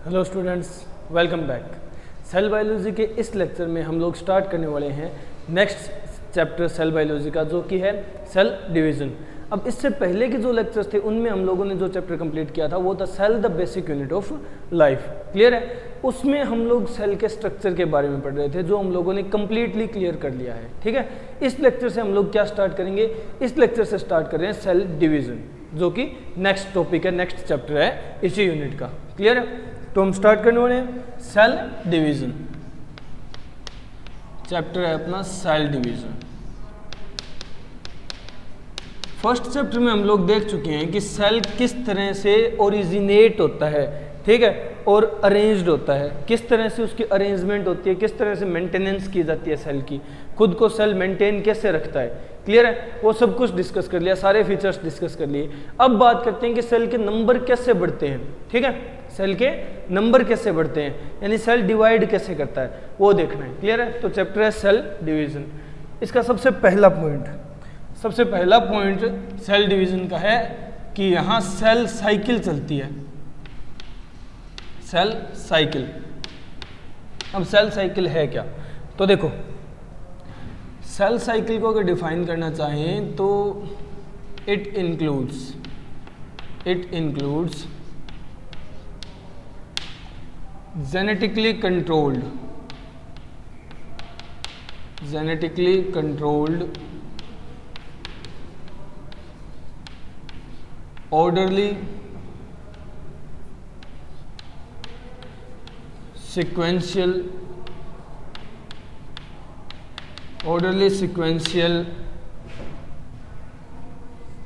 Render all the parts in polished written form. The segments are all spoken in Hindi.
Hello students, welcome back. Cell biology के इस लेक्चर में हम लोग स्टार्ट करने वाले हैं नेक्स्ट चैप्टर सेल बायोलॉजी का, जो कि है सेल डिवीज़न। अब इससे पहले के जो लेक्चर्स थे उनमें हम लोगों ने जो चैप्टर कंप्लीट किया था वो था cell the basic unit of life. Clear है? उसमें हम लोग सेल के स्ट्रक्चर के बारे में पढ़ रहे थे, जो हम लोगों ने कम्प्लीटली क्लियर कर लिया है। ठीक है, इस लेक्चर से हम लोग क्या स्टार्ट करेंगे? इस लेक्चर से स्टार्ट कर रहे हैं सेल डिवीज़न, जो कि नेक्स्ट टॉपिक है, नेक्स्ट चैप्टर है इसी यूनिट का। क्लियर है? तो हम स्टार्ट करने वाले हैं सेल डिवीज़न। चैप्टर है अपना सेल डिवीज़न। फर्स्ट चैप्टर में हम लोग देख चुके हैं कि सेल किस तरह से ओरिजिनेट होता है, ठीक है, और अरेंज्ड होता है, किस तरह से उसकी अरेंजमेंट होती है, किस तरह से मेंटेनेंस की जाती है सेल की, खुद को सेल मेंटेन कैसे रखता है। क्लियर है? वो सब कुछ डिस्कस कर लिया, सारे फीचर्स डिस्कस कर लिए। अब बात करते हैं कि सेल के नंबर कैसे बढ़ते हैं। ठीक है, सेल के नंबर कैसे बढ़ते हैं, यानी सेल डिवाइड कैसे करता है, वो देखना है। क्लियर है? तो चैप्टर है सेल डिवीज़न। इसका सबसे पहला पॉइंट सेल डिवीज़न का है कि यहाँ सेल साइकिल चलती है। Cell cycle. अब सेल साइकिल है क्या? तो देखो, सेल साइकिल को अगर डिफाइन करना चाहें तो it includes genetically controlled orderly sequential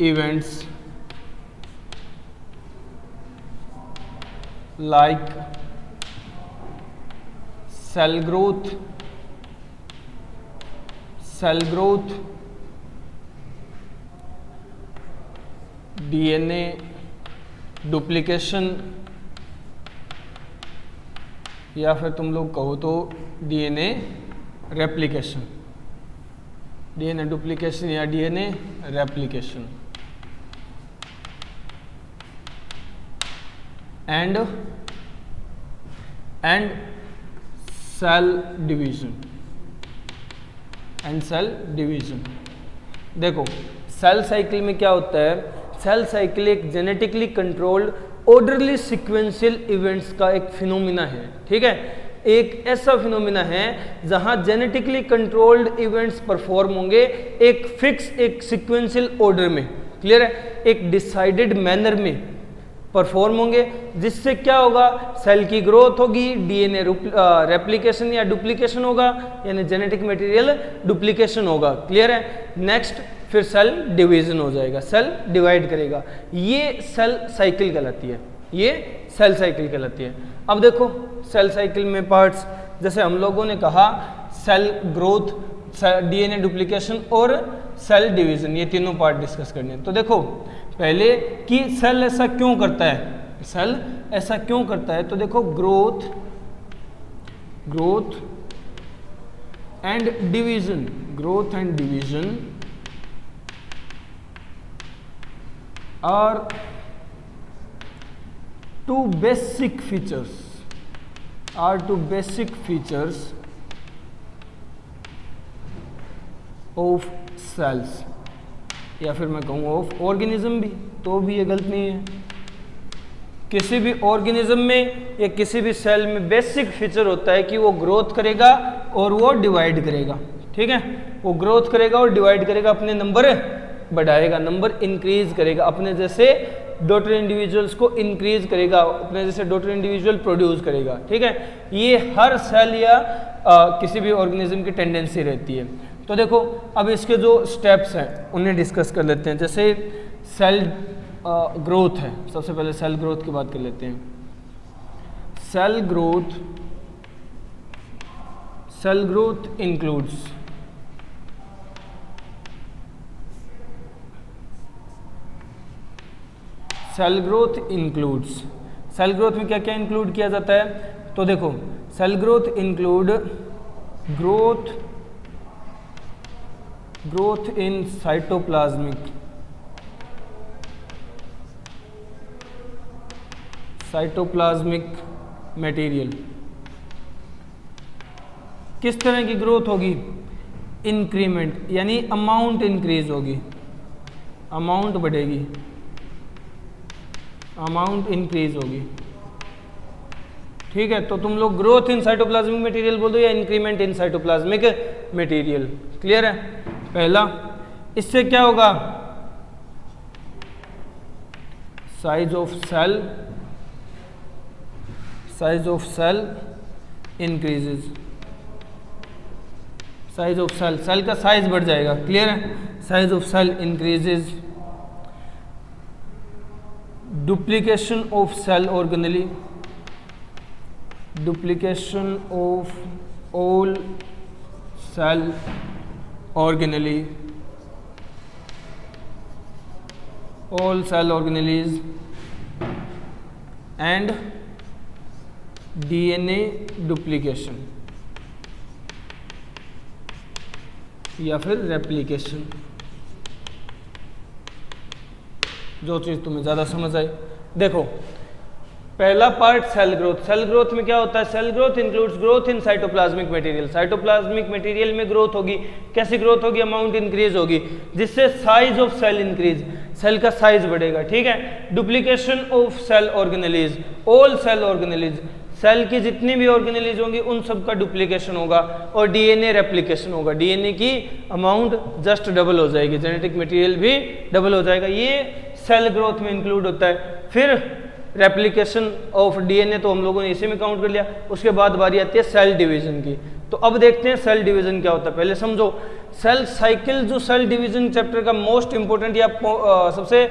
events like cell growth, DNA duplication, या फिर तुम लोग कहो तो DNA रेप्लिकेशन, DNA डुप्लीकेशन या DNA replication, and cell division. देखो, सेल साइकिल में क्या होता है? सेल साइकिल एक genetically controlled orderly sequential events का एक फिनोमिना है। ठीक है, एक ऐसा फिनोमिना है जहां जेनेटिकली कंट्रोल्ड इवेंट्स परफॉर्म होंगे एक फिक्स, एक सिक्वेंशियल ऑर्डर में। क्लियर है? एक डिसाइडेड मैनर में परफॉर्म होंगे, जिससे क्या होगा? सेल की ग्रोथ होगी, DNA रेप्लिकेशन या डुप्लीकेशन होगा, यानी जेनेटिक मटेरियल डुप्लीकेशन होगा। क्लियर है? नेक्स्ट फिर सेल डिवीजन हो जाएगा, सेल डिवाइड करेगा। ये सेल साइकिल कहलाती है। अब देखो, सेल साइकिल में पार्ट्स, जैसे हम लोगों ने कहा सेल ग्रोथ, DNA डुप्लीकेशन और सेल डिवीजन, ये तीनों पार्ट डिस्कस करने हैं। तो देखो पहले कि सेल ऐसा क्यों करता है, तो देखो growth and division are two basic features of cells, या फिर मैं कहूँ ऑफ ऑर्गेनिज्म भी, तो भी ये गलत नहीं है। किसी भी ऑर्गेनिज्म में या किसी भी सेल में बेसिक फीचर होता है कि वो ग्रोथ करेगा और वो डिवाइड करेगा। ठीक है, वो ग्रोथ करेगा और डिवाइड करेगा, अपने नंबर बढ़ाएगा, नंबर इंक्रीज करेगा, अपने जैसे डॉटर इंडिविजुअल्स को इंक्रीज करेगा, अपने जैसे डॉटर इंडिविजुअल प्रोड्यूस करेगा। ठीक है, ये हर सेल या किसी भी ऑर्गेनिज्म की टेंडेंसी रहती है। तो देखो, अब इसके जो स्टेप्स हैं उन्हें डिस्कस कर लेते हैं। जैसे सेल ग्रोथ है, सबसे पहले सेल ग्रोथ की बात कर लेते हैं। Cell growth includes cell growth में क्या क्या इंक्लूड किया जाता है? तो देखो, cell growth include growth in cytoplasmic material. किस तरह की ग्रोथ होगी? इंक्रीमेंट, यानी अमाउंट इंक्रीज होगी, अमाउंट बढ़ेगी, अमाउंट इंक्रीज होगी। ठीक है, तो तुम लोग ग्रोथ इन साइटोप्लाज्मिक मटेरियल बोल दो या increment in cytoplasmic material. Clear है? पहला, इससे क्या होगा? Size of cell, size of cell increases, size of cell, cell का साइज बढ़ जाएगा। क्लियर है? Size of cell increases. Duplication of cell organelle, duplication of all cell organelle, all cell organelles and DNA duplication या फिर रेप्लिकेशन, जो चीज़ तुम्हें ज़्यादा समझ आए। देखो, पहला part cell growth. Cell growth में क्या होता है? Cell growth includes growth in cytoplasmic material. Cytoplasmic material में ग्रोथ होगी। कैसी ग्रोथ होगी? अमाउंट इंक्रीज होगी, जिससे size of cell increase, cell का साइज बढ़ेगा। ठीक है? Duplication of cell organelles, all cell organelles, cell की जितनी भी ऑर्गेनेलीज होंगी उन सब का डुप्लीकेशन होगा। और डीएनए रेप्लिकेशन होगा, डीएनए की अमाउंट जस्ट डबल हो जाएगी, जेनेटिक मटेरियल भी डबल हो जाएगा। ये सेल ग्रोथ में इंक्लूड होता है। फिर रेप्लिकेशन ऑफ डीएनए तो हम लोगों ने इसी में काउंट कर लिया। उसके बाद बारी आती है सेल डिवीजन की। तो अब देखते हैं सेल डिवीजन क्या होता है। पहले समझो सेल साइकिल, जो सेल डिवीजन चैप्टर का मोस्ट इंपोर्टेंट या सबसे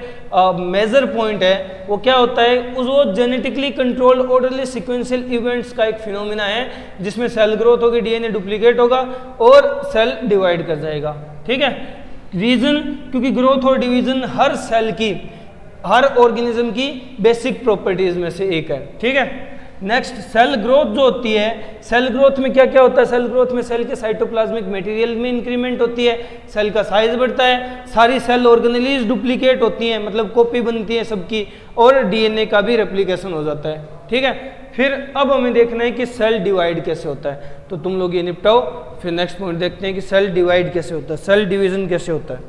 मेजर पॉइंट है, वो क्या होता है? वो genetically control orderly sequential events का एक फिनोमिना है, जिसमें सेल ग्रोथ होगी, डीएनए डुप्लीकेट होगा और सेल डिवाइड कर जाएगा। ठीक है? रीजन, क्योंकि ग्रोथ और डिवीजन हर सेल की, हर ऑर्गेनिज्म की बेसिक प्रॉपर्टीज में से एक है। ठीक है? नेक्स्ट, सेल ग्रोथ जो होती है, सेल ग्रोथ में क्या क्या होता है? सेल ग्रोथ में सेल के साइटोप्लाज्मिक मटेरियल में इंक्रीमेंट होती है, सेल का साइज बढ़ता है, सारी सेल ऑर्गेनेलीज डुप्लीकेट होती हैं, मतलब कॉपी बनती है सबकी, और डीएनए का भी रेप्लिकेशन हो जाता है। ठीक है? फिर अब हमें देखना है कि सेल डिवाइड कैसे होता है। तो तुम लोग ये निपटाओ, फिर नेक्स्ट पॉइंट देखते हैं कि सेल डिवाइड कैसे होता है, सेल डिवीजन कैसे होता है।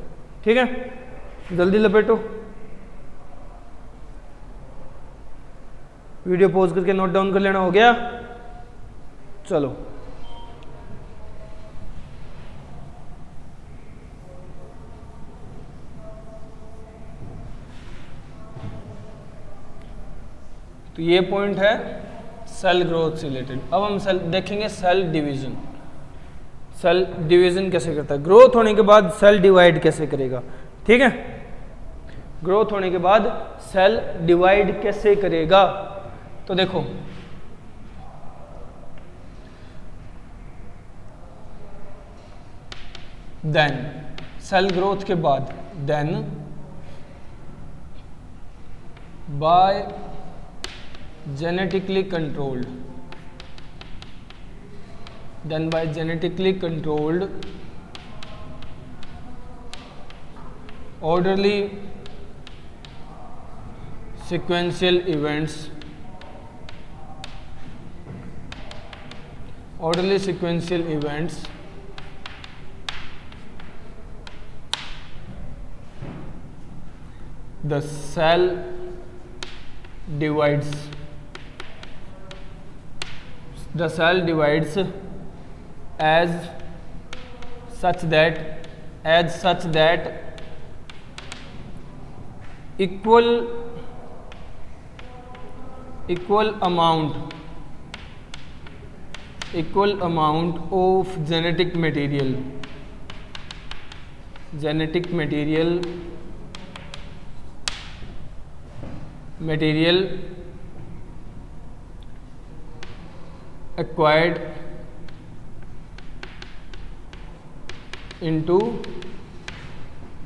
ठीक है? जल्दी लपेटो, वीडियो पॉज करके नोट डाउन कर लेना। हो गया? चलो, तो ये पॉइंट है सेल ग्रोथ से रिलेटेड। अब हम सेल देखेंगे सेल डिवीजन। सेल डिवीजन कैसे करता है? ग्रोथ होने के बाद सेल डिवाइड कैसे करेगा? ठीक है? ग्रोथ होने के बाद सेल डिवाइड कैसे करेगा? तो देखो, देन सेल ग्रोथ के बाद, then by genetically controlled, then by genetically controlled orderly sequential events, orderly sequential events the cell divides, the cell divides as such that equal amount of genetic material acquired into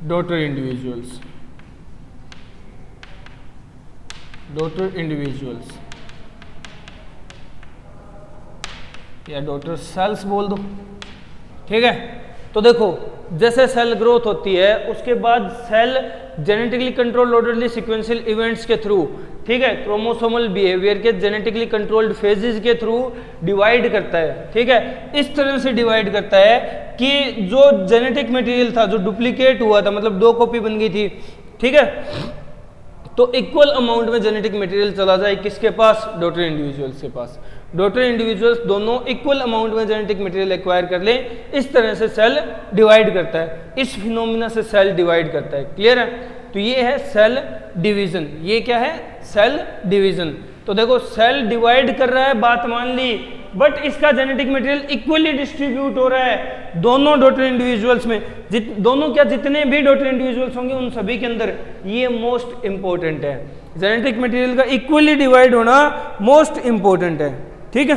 daughter individuals या डॉटर सेल्स बोल दो। ठीक है? तो देखो, जैसे सेल ग्रोथ होती है उसके बाद cell genetically control orderly sequential events के थ्रू ठीक है, क्रोमोसोमल बिहेवियर के जेनेटिकली कंट्रोल्ड फेजेस के थ्रू डिवाइड करता है। ठीक है, इस तरह से डिवाइड करता है कि जो जेनेटिक मटेरियल था, जो डुप्लीकेट हुआ था, मतलब 2 कॉपी बन गई थी, ठीक है, तो इक्वल अमाउंट में जेनेटिक मटेरियल चला जाए किसके पास, डॉटर इंडिविजुअल्स के पास। डॉटर इंडिविजुअल्स दोनों इक्वल अमाउंट में जेनेटिक मटेरियल एक्वायर कर लें, इस तरह से सेल डिवाइड करता है। इस फिनोमिना से सेल डिवाइड करता है। क्लियर है? तो ये है सेल डिवीजन। ये क्या है? Cell division. तो देखो सेल डिवाइड कर रहा है, बात मान ली, बट इसका जेनेटिक मटेरियल इक्वली डिस्ट्रीब्यूट हो रहा है दोनों डॉटर इंडिविजुअल्स में। दोनों क्या, जितने भी डॉटर इंडिविजुअल्स होंगे उन सभी के अंदर। ये मोस्ट इंपॉर्टेंट है, जेनेटिक मटेरियल का इक्वली डिवाइड होना मोस्ट इंपॉर्टेंट है। ठीक है,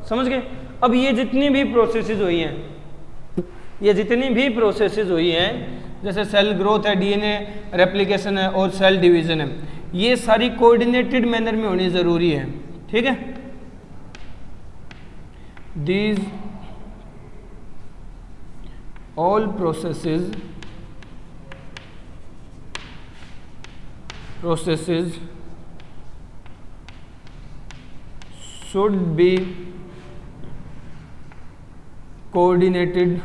समझ गए? अब ये जितनी भी प्रोसेसेस हुई हैं, ये जितनी भी प्रोसेसेस हुई हैं, जैसे सेल ग्रोथ है, डीएनए रेप्लिकेशन है और सेल डिवीजन है, ये सारी कोऑर्डिनेटेड मैनर में होनी जरूरी है। ठीक है, these all processes should be coordinated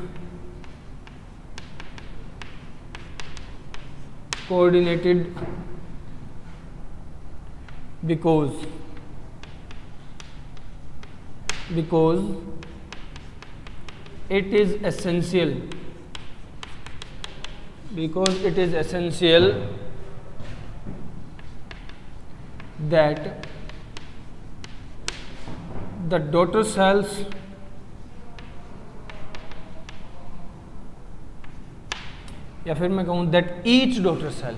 because it is essential that the daughter cells या फिर मैं कहूं that each daughter cell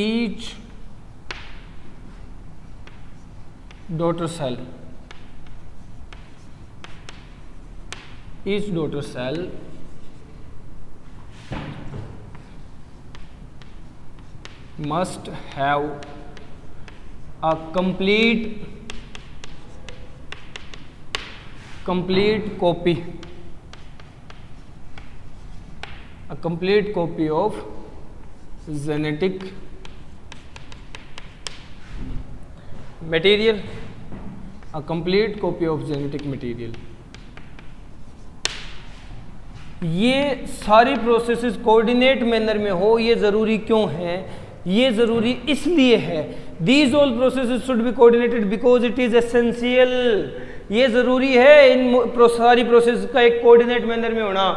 each daughter cell must have a complete copy of genetic material, a complete copy of genetic material। ये सारी प्रोसेसेस कोऑर्डिनेट मैनर में हो, ये ज़रूरी क्यों है? ये ज़रूरी इसलिए है, these all processes should be coordinated because it is essential. ये ज़रूरी है इन सारी प्रोसेस का एक कोऑर्डिनेट मैनर में होना।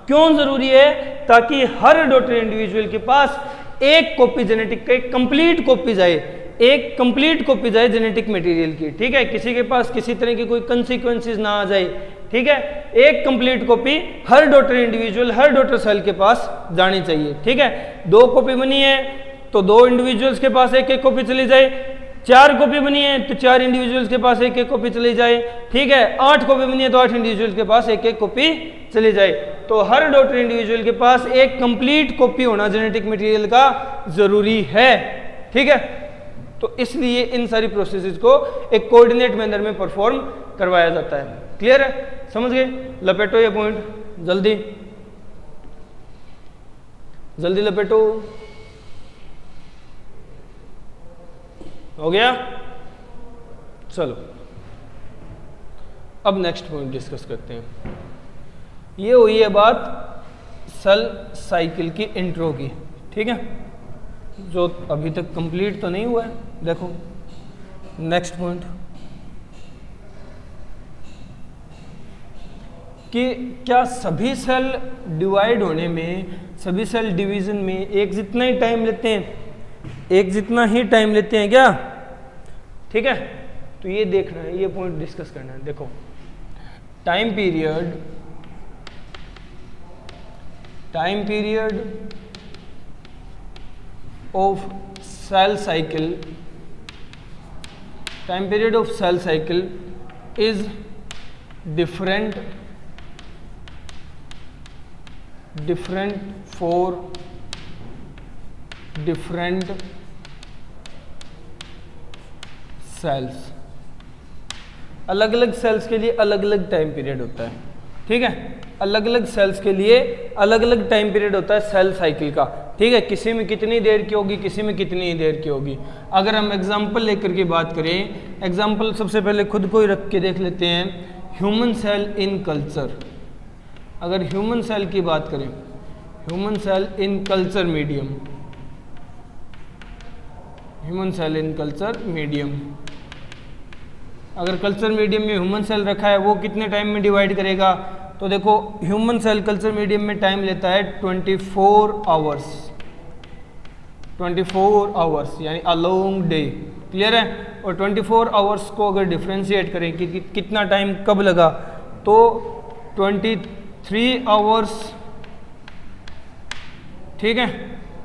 क्यों ज़रूरी है? ताकि हर डॉटर इंडिविजुअल के पास एक कॉपी जेनेटिक का, एक कंप्लीट कॉपी जाए, एक कंप्लीट कॉपी जाए जेनेटिक मटेरियल की। ठीक है, किसी के पास किसी तरह की कोई कंसिक्वेंसेस ना आ जाए। ठीक है, एक कंप्लीट कॉपी हर डॉटर इंडिविजुअल, हर डॉटर सेल के पास जानी चाहिए। ठीक है, 2 कॉपी बनी है तो 2 इंडिविजुअल्स के पास एक एक कॉपी चली जाए, 4 कॉपी बनी है तो 4 इंडिविजुअल्स के पास एक एक कॉपी चली जाए। ठीक है, 8 कॉपी बनी है तो 8 इंडिविजुअल्स के पास एक एक कॉपी चली जाए। तो हर डॉटर इंडिविजुअल के पास एक कंप्लीट कॉपी होना जेनेटिक मटेरियल का जरूरी है। ठीक है, तो इसलिए इन सारी प्रोसेसेस को एक कोऑर्डिनेट मैनर में परफॉर्म करवाया जाता है। क्लियर है? समझ गए? लपेटो ये पॉइंट, जल्दी जल्दी लपेटो। हो गया? चलो अब नेक्स्ट पॉइंट डिस्कस करते हैं। ये हुई है बात सेल साइकिल की इंट्रो की। ठीक है, जो अभी तक कंप्लीट तो नहीं हुआ है। देखो नेक्स्ट पॉइंट कि क्या सभी सेल डिवाइड होने में, सभी सेल डिवीजन में एक जितना ही टाइम लेते हैं? एक जितना ही टाइम लेते हैं क्या? ठीक है, तो ये देखना है, ये पॉइंट डिस्कस करना है। देखो time period of cell cycle, time period of cell cycle is different for different cells। अलग अलग सेल्स के लिए अलग अलग टाइम पीरियड होता है। ठीक है, अलग अलग सेल्स के लिए अलग अलग टाइम पीरियड होता है सेल साइकिल का, ठीक है। किसी में कितनी देर की होगी, किसी में कितनी देर की होगी। अगर हम एग्जांपल लेकर के बात करें, एग्जांपल सबसे पहले खुद को ही रख के देख लेते हैं। ह्यूमन सेल इन कल्चर, अगर ह्यूमन सेल की बात करें, human cell in culture medium, human cell in culture medium, अगर कल्चर मीडियम में ह्यूमन सेल रखा है वो कितने टाइम में डिवाइड करेगा, तो देखो ह्यूमन सेल कल्चर मीडियम में टाइम लेता है 24 आवर्स, 24 आवर्स यानी अ लॉन्ग डे, क्लियर है। और 24 आवर्स को अगर डिफ्रेंशिएट करें कि कितना टाइम कब लगा, तो 23 आवर्स, ठीक है,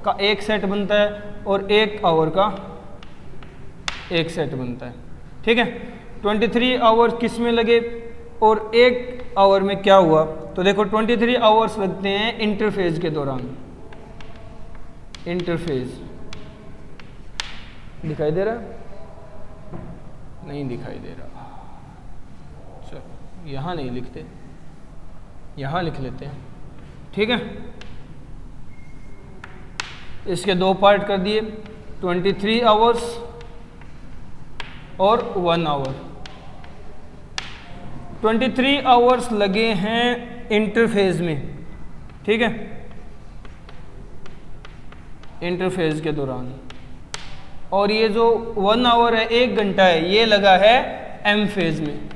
का एक सेट बनता है और 1 आवर का एक सेट बनता है, ठीक है। 23 आवर्स किस में लगे और 1 आवर में क्या हुआ, तो देखो 23 आवर्स लगते हैं इंटरफेज के दौरान। इंटरफेज दिखाई दे रहा, नहीं दिखाई दे रहा, चलो यहाँ नहीं लिखते, यहाँ लिख लेते हैं, ठीक है। इसके 2 पार्ट कर दिए, 23 आवर्स और 1 आवर। 23 आवर्स लगे हैं इंटरफेज में, ठीक है, इंटरफेज के दौरान। और ये जो 1 आवर है, 1 घंटा है, ये लगा है एम फेज में,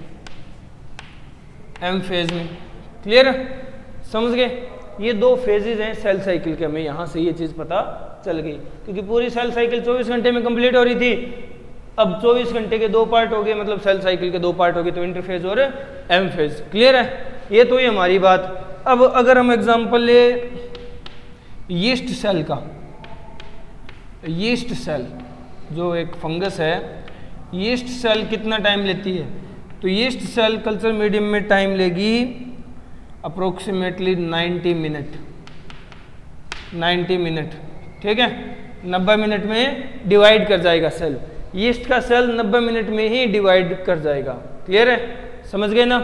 एम फेज में, क्लियर है, समझ गए। ये 2 फेजेज हैं सेल साइकिल के, हमें यहाँ से ये चीज़ पता चल गई, क्योंकि पूरी सेल साइकिल 24 घंटे में कंप्लीट हो रही थी। अब 24 घंटे के 2 पार्ट हो गए, मतलब सेल साइकिल के 2 पार्ट हो गए, तो इंटरफेज और एम फेज, क्लियर है। ये तो ये हमारी बात। अब अगर हम एग्जांपल ले यीस्ट सेल का, यीस्ट सेल जो एक फंगस है, यीस्ट सेल कितना टाइम लेती है, तो यीस्ट सेल कल्चर मीडियम में टाइम लेगी अप्रोक्सीमेटली 90 मिनट, 90 मिनट, ठीक है। 90 मिनट में डिवाइड कर जाएगा सेल, यीस्ट का सेल 90 मिनट में ही डिवाइड कर जाएगा, क्लियर है, समझ गए ना।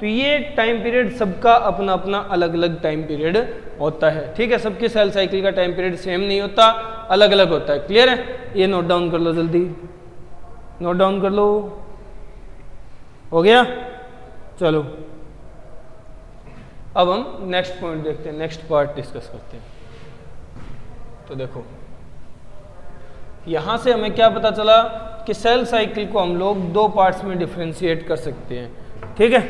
तो ये टाइम पीरियड सबका अपना अपना अलग अलग टाइम पीरियड होता है, ठीक है। सबके सेल साइकिल का टाइम पीरियड सेम नहीं होता, अलग अलग होता है, क्लियर है। ये नोट डाउन कर लो, जल्दी नोट डाउन कर लो, हो गया। चलो अब हम नेक्स्ट पॉइंट देखते हैं, नेक्स्ट पार्ट डिस्कस करते हैं। तो देखो यहाँ से हमें क्या पता चला कि सेल साइकिल को हम लोग 2 पार्ट्स में डिफ्रेंशिएट कर सकते हैं, ठीक है,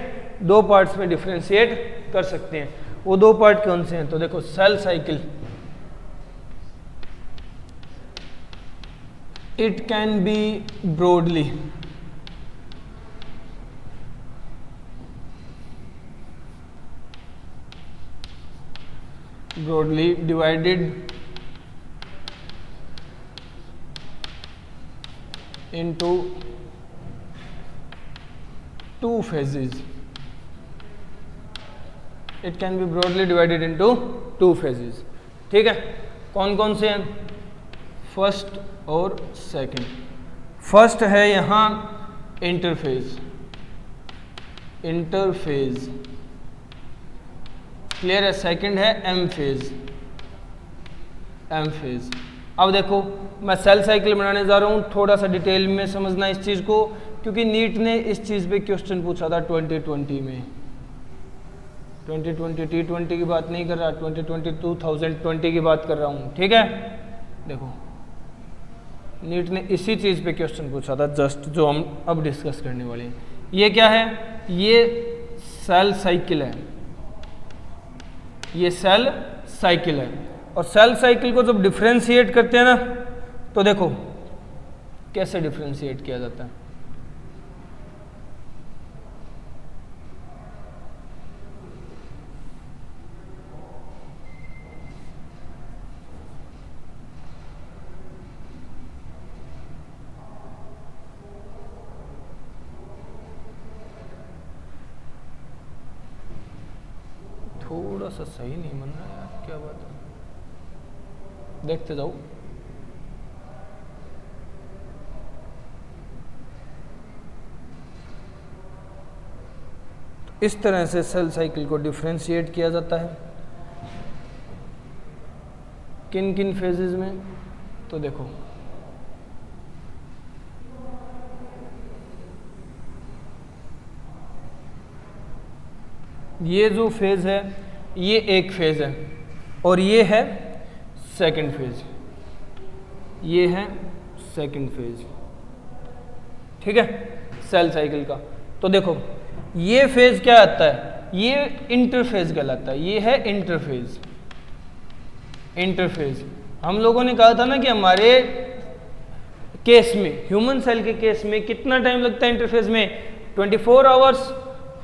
2 पार्ट्स में डिफ्रेंशिएट कर सकते हैं। वो 2 पार्ट कौन से हैं, तो देखो cell cycle, it can be broadly divided into 2 phases. It can be broadly divided into 2 phases, ठीक है। कौन कौन से हैं, फर्स्ट और सेकंड। फर्स्ट है यहाँ इंटरफेज, इंटरफेज, क्लियर है। सेकंड है एम फेज, एम फेज। अब देखो मैं सेल साइकिल बनाने जा रहा हूँ, थोड़ा सा डिटेल में समझना इस चीज़ को, क्योंकि नीट ने इस चीज़ पे क्वेश्चन पूछा था 2020 में। 2020 T20 की बात नहीं कर रहा, 2020 की बात कर रहा हूँ, ठीक है। देखो नीट ने इसी चीज़ पे क्वेश्चन पूछा था, जस्ट जो हम अब डिस्कस करने वाले हैं। ये क्या है, ये सेल साइकिल है, ये सेल साइकिल है। और सेल साइकिल को जब डिफ्रेंशिएट करते हैं ना, तो देखो कैसे डिफ्रेंशिएट किया जाता है। थोड़ा सा सही नहीं बन रहा यार, क्या बात है, देखते जाओ। इस तरह से सेल साइकिल को डिफ्रेंशिएट किया जाता है। किन किन फेजेस में? तो देखो, ये जो फेज है ये एक फेज है और ये है सेकंड फेज, ये है सेकंड फेज, ठीक है, सेल साइकिल का। तो देखो ये फेज क्या आता है, ये इंटरफेज कहलाता है, ये है इंटरफेज। इंटरफेज हम लोगों ने कहा था ना कि हमारे केस में, ह्यूमन सेल के केस में कितना टाइम लगता है इंटरफेज में? 24 आवर्स,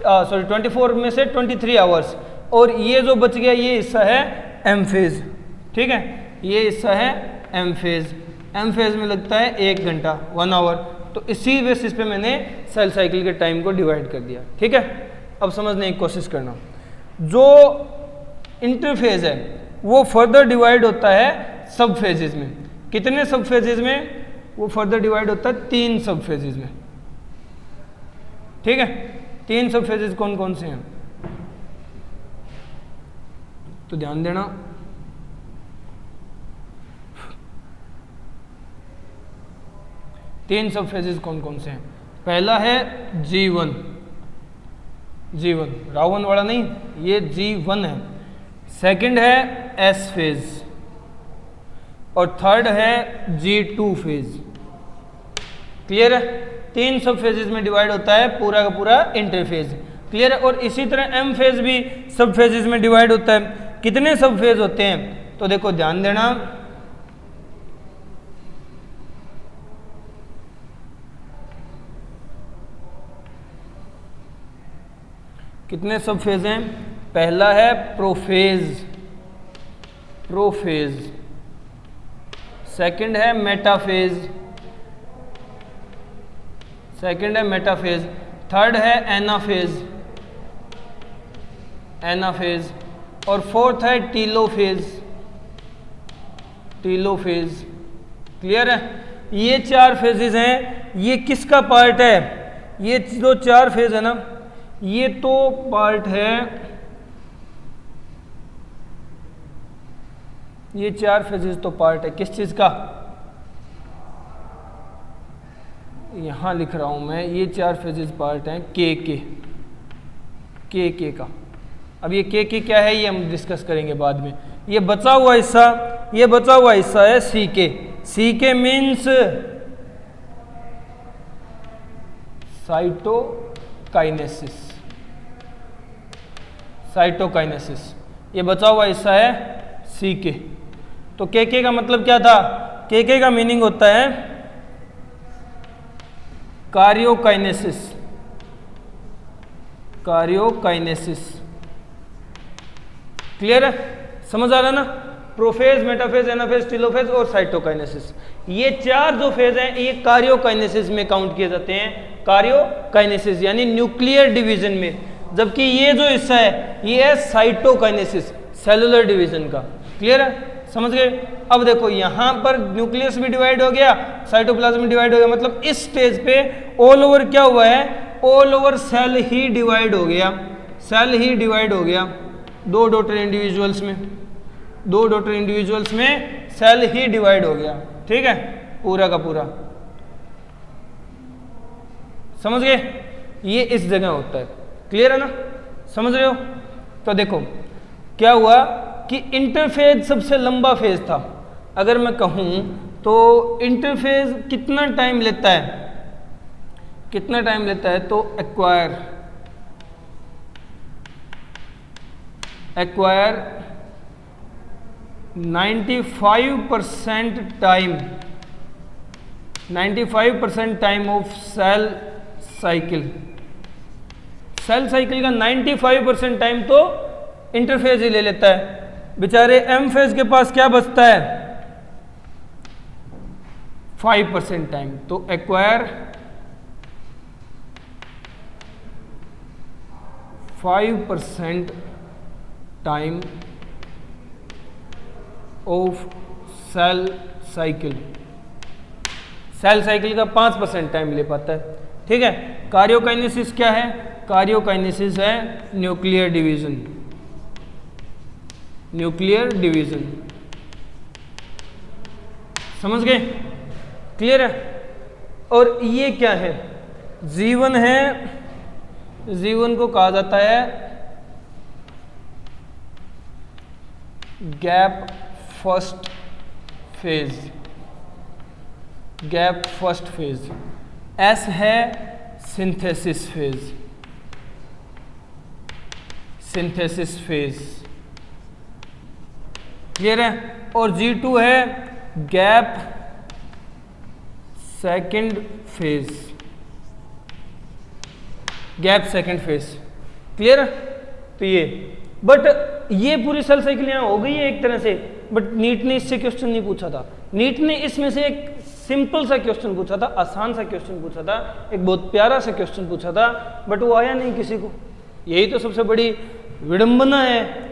24 में से 23 आवर्स, और ये जो बच गया ये हिस्सा है एम फेज, ठीक है, ये हिस्सा है एम फेज। एम फेज में लगता है 1 घंटा, 1 आवर। तो इसी बेसिस पे मैंने सेल साइकिल के टाइम को डिवाइड कर दिया, ठीक है। अब समझने की कोशिश करना, जो इंटरफेज है वो फर्दर डिवाइड होता है सब फेजेस में। कितने सब फेजेस में? वो फर्दर डिवाइड होता है 3 सब फेजेस में, ठीक है। 3 सब फेजेस कौन कौन से हैं? तो ध्यान देना, तीन सब फेजेस कौन कौन से हैं? पहला है G1, G1 रावण वाला नहीं, ये G1 है। सेकंड है S फेज और थर्ड है G2 फेज। क्लियर है? 3 सब फेजेस में डिवाइड होता है पूरा का पूरा इंटरफेज। क्लियर है? और इसी तरह M फेज भी सब फेजेस में डिवाइड होता है। कितने सब फेज होते हैं? तो देखो ध्यान देना, कितने सब फेज हैं? पहला है प्रोफेज, प्रोफेज। सेकंड है मेटाफेज, सेकंड है मेटाफेज। थर्ड है एनाफेज, एनाफेज। और फोर्थ है टीलोफेज, टीलोफेज। क्लियर है? ये 4 फेजेस हैं। ये किसका पार्ट है? ये जो 4 फेज है ना, ये तो पार्ट है, ये 4 फेजेस तो पार्ट है किस चीज का? यहां लिख रहा हूं मैं, ये 4 फेजेस पार्ट हैं के का। अब ये के क्या है ये हम डिस्कस करेंगे बाद में। ये बचा हुआ हिस्सा, ये बचा हुआ हिस्सा है सी के मीन्स साइटोकाइनेसिस, साइटोकाइनेसिस। ये बचा हुआ हिस्सा है सी के। तो के का मतलब क्या था? के का मीनिंग होता है कार्योकाइनेसिस, कार्योकाइनेसिस। क्लियर है? समझ आ रहा ना? प्रोफेज, मेटाफेज, एनाफेज, टीलोफेज और साइटोकाइनेसिस, ये 4 जो फेज हैं ये कार्योकाइनेसिस में काउंट किए जाते हैं। कार्योकाइनेसिस यानी न्यूक्लियर डिवीजन में, जबकि ये जो हिस्सा है ये है साइटोकाइनेसिस, सेलुलर डिवीजन का। क्लियर है? समझ गए? अब देखो यहां पर न्यूक्लियस भी डिवाइड हो गया, साइटोप्लाज्म भी डिवाइड हो गया, मतलब इस स्टेज पे ऑल ओवर क्या हुआ है? ऑल ओवर सेल ही डिवाइड हो गया, सेल ही डिवाइड हो गया। 2 डॉटर इंडिविजुअल्स में, 2 डॉटर इंडिविजुअल्स में सेल ही डिवाइड हो गया, ठीक है, पूरा का पूरा। समझ गए? ये इस जगह होता है। क्लियर है ना? समझ रहे हो? तो देखो क्या हुआ कि इंटरफेज सबसे लंबा फेज था। अगर मैं कहूं तो इंटरफेज कितना टाइम लेता है, कितना टाइम लेता है? तो acquire 95% time, 95% time of cell cycle. Cell cycle का 95% टाइम तो इंटरफेज ही ले लेता है। बेचारे एम फेज के पास क्या बचता है? 5% टाइम। तो acquire 5% time of cell cycle. Cell cycle का 5% टाइम ले पाता है, ठीक है। कार्योकाइनेसिस क्या है? कार्योकाइनेसिस है न्यूक्लियर डिवीजन, न्यूक्लियर डिवीजन। समझ गए? क्लियर है? और ये क्या है? जीवन है, जीवन को कहा जाता है gap first phase, gap first phase. S है synthesis phase, synthesis phase. Clear है? और G2 है gap second phase, gap second phase. Clear है? तो ये, बट ये पूरी सेल साइकिल यहाँ हो गई है एक तरह से, बट नीट ने इससे क्वेश्चन नहीं पूछा था। नीट ने इसमें से एक सिंपल सा क्वेश्चन पूछा था, आसान सा क्वेश्चन पूछा था, एक बहुत प्यारा सा क्वेश्चन पूछा था, बट वो आया नहीं किसी को। यही तो सबसे बड़ी विडंबना है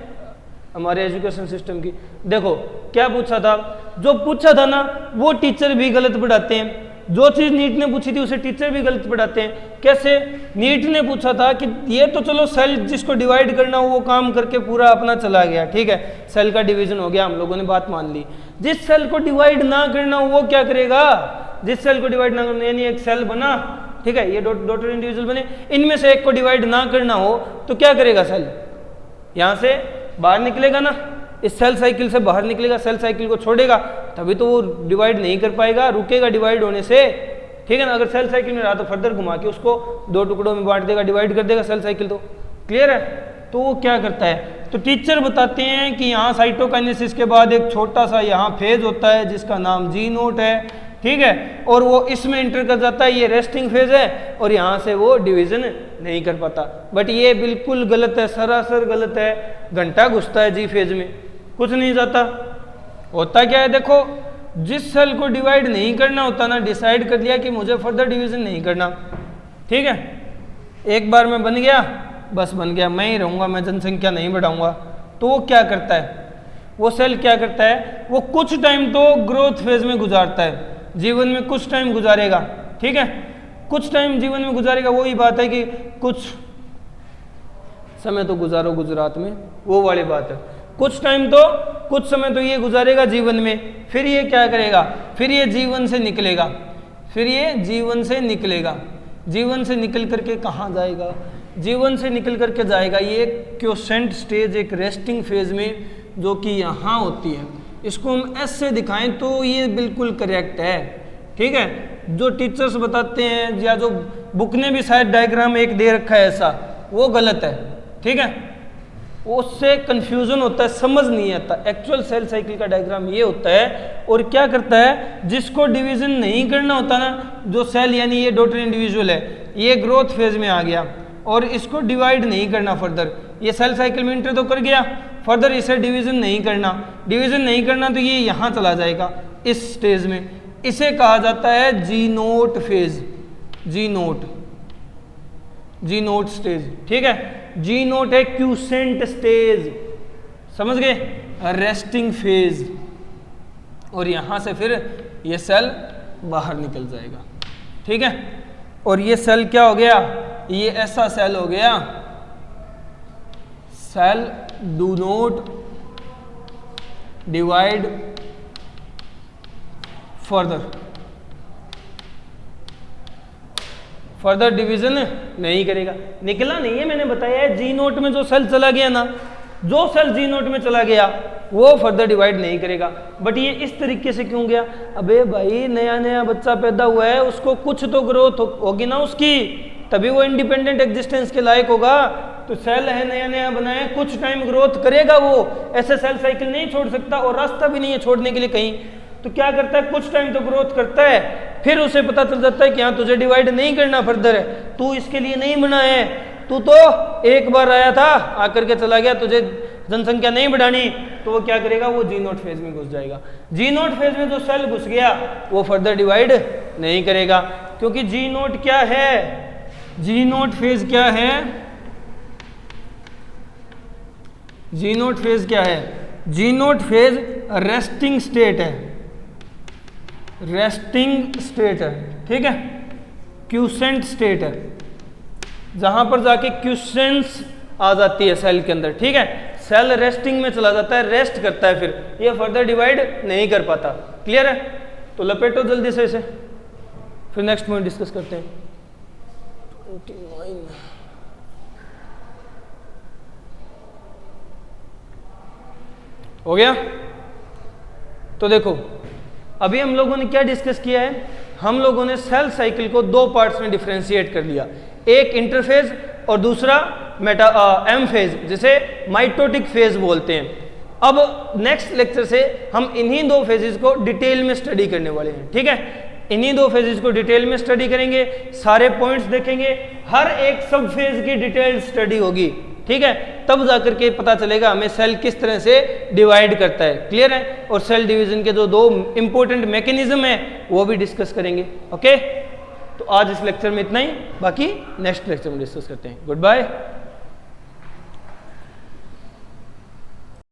हमारे एजुकेशन सिस्टम की। देखो क्या पूछा था, जो पूछा था ना वो टीचर भी गलत पढ़ाते हैं, जो चीज नीट ने पूछी थी उसे टीचर भी गलत पढ़ाते हैं। कैसे? नीट ने पूछा था कि ये तो चलो सेल जिसको डिवाइड करना हो वो काम करके पूरा अपना चला गया, ठीक है, सेल का डिवीजन हो गया, हम लोगों ने बात मान ली। जिस सेल को डिवाइड ना करना हो वो क्या करेगा? जिस सेल को डिवाइड ना करना, यानी एक सेल बना, ठीक है, ये डॉटर इंडिविजुअल बने, इनमें से एक को डिवाइड ना करना हो तो क्या करेगा? सेल यहां से बाहर निकलेगा ना, इस सेल साइकिल से बाहर निकलेगा, सेल साइकिल को छोड़ेगा, तभी तो वो डिवाइड नहीं कर पाएगा, रुकेगा डिवाइड होने से, ठीक है ना। अगर सेल साइकिल में रहा तो फर्दर घुमा के उसको दो टुकड़ों में बांट देगा, डिवाइड कर देगा सेल साइकिल। तो क्लियर है? तो वो क्या करता है, तो टीचर बताते हैं कि यहाँ साइटोकाइनेसिस के बाद एक छोटा सा यहाँ फेज होता है जिसका नाम G0 है, ठीक है, और वो इसमें इंटर कर जाता है, ये रेस्टिंग फेज है, और यहाँ से वो डिवीजन नहीं कर पाता। बट ये बिल्कुल गलत है, सरासर गलत है। घंटा घुसता है जी फेज में, कुछ नहीं जाता। होता क्या है, देखो जिस सेल को डिवाइड नहीं करना होता ना, डिसाइड कर लिया कि मुझे फर्दर डिवीजन नहीं करना, ठीक है, एक बार में बन गया, बस बन गया, मैं ही रहूँगा, मैं जनसंख्या नहीं बढ़ाऊंगा, तो वो क्या करता है, वो सेल क्या करता है, वो कुछ टाइम तो ग्रोथ फेज में गुजारता है, जीवन में कुछ टाइम गुजारेगा, ठीक है, कुछ टाइम जीवन में गुजारेगा। वही बात है कि कुछ समय तो गुजारो गुजरात में, वो वाली बात है। कुछ टाइम तो, कुछ समय तो ये गुजारेगा जीवन में, फिर ये क्या करेगा, फिर ये जीवन से निकलेगा, फिर ये जीवन से निकलेगा, जीवन से निकल करके कहाँ जाएगा, जीवन से निकल करके जाएगा ये क्योसेंट स्टेज, एक रेस्टिंग फेज में, जो कि यहाँ होती है। इसको हम एस से दिखाएं तो ये बिल्कुल करेक्ट है, ठीक है। जो टीचर्स बताते हैं या जो बुक ने भी शायद डायग्राम एक दे रखा है ऐसा, वो गलत है, ठीक है, उससे कंफ्यूजन होता है, समझ नहीं आता। एक्चुअल सेल साइकिल का डायग्राम ये होता है, और क्या करता है, जिसको डिवीजन नहीं करना होता ना, जो सेल यानी ये डॉटर इंडिविजुअल है, ये ग्रोथ फेज में आ गया और इसको डिवाइड नहीं करना फर्दर, ये सेल साइकिल में इंटर तो कर गया, फर्दर इसे डिवीजन नहीं करना, डिवीजन नहीं करना तो ये यहाँ चला जाएगा इस स्टेज में, इसे कहा जाता है G0 फेज, G0 स्टेज, ठीक है। G0 है क्यूसेंट स्टेज, समझ गए, रेस्टिंग फेज, और यहां से फिर ये सेल बाहर निकल जाएगा, ठीक है। और ये सेल क्या हो गया, ये ऐसा सेल हो गया, cell do not divide further division नहीं करेगा। निकला नहीं है, मैंने बताया है, G0 में जो सेल चला गया ना, जो सेल G0 में चला गया वो फर्दर डिवाइड नहीं करेगा। बट ये इस तरीके से क्यों गया, अबे भाई नया नया बच्चा पैदा हुआ है, उसको कुछ तो ग्रोथ होगी ना उसकी, तभी वो इंडिपेंडेंट एग्जिस्टेंस के लायक होगा। तो सेल है नया नया बनाया, कुछ टाइम ग्रोथ करेगा वो, ऐसे सेल साइकिल नहीं छोड़ सकता, और रास्ता भी नहीं है छोड़ने के लिए कहीं। तो क्या करता है, कुछ टाइम तो ग्रोथ करता है, फिर उसे पता चल जाता है कि हाँ तुझे डिवाइड नहीं करना फर्दर है, तू इसके लिए नहीं बना है, तू तो एक बार आया था आकर के चला गया, तुझे जनसंख्या नहीं बढ़ानी। तो वो क्या करेगा, वो G0 फेज में घुस जाएगा। G0 फेज में जो सेल घुस गया वो फर्दर डिवाइड नहीं करेगा, क्योंकि G0 क्या है, G0 फेज क्या है, G0 फेज क्या है, G0 फेज रेस्टिंग स्टेट है, रेस्टिंग स्टेट है, ठीक है, क्यूसेंट स्टेट है, जहां पर जाके क्वेश्चंस आ जाती है सेल के अंदर, ठीक है। सेल रेस्टिंग में चला जाता है, रेस्ट करता है, फिर ये फर्दर डिवाइड नहीं कर पाता। क्लियर है? तो लपेटो जल्दी से इसे, फिर नेक्स्ट पॉइंट डिस्कस करते हैं। 29 हो गया। तो देखो अभी हम लोगों ने क्या डिस्कस किया है, हम लोगों ने सेल साइकिल को दो पार्ट्स में डिफरेंशिएट कर लिया, एक इंटरफेज और दूसरा एम फेज, जिसे माइटोटिक फेज बोलते हैं। अब नेक्स्ट लेक्चर से हम इन्हीं दो फेजेस को डिटेल में स्टडी करने वाले हैं, ठीक है। इन्हीं दो फेजेस को डिटेल में स्टडी करेंगे, सारे पॉइंट्स देखेंगे, हर एक सब फेज की डिटेल स्टडी होगी, ठीक है। तब जाकर के पता चलेगा हमें सेल किस तरह से डिवाइड करता है। क्लियर है? और सेल डिवीजन के जो दो इंपॉर्टेंट मैकेनिज्म है वो भी डिस्कस करेंगे। ओके, तो आज इस लेक्चर में इतना ही, बाकी नेक्स्ट लेक्चर में डिस्कस करते हैं। Good bye.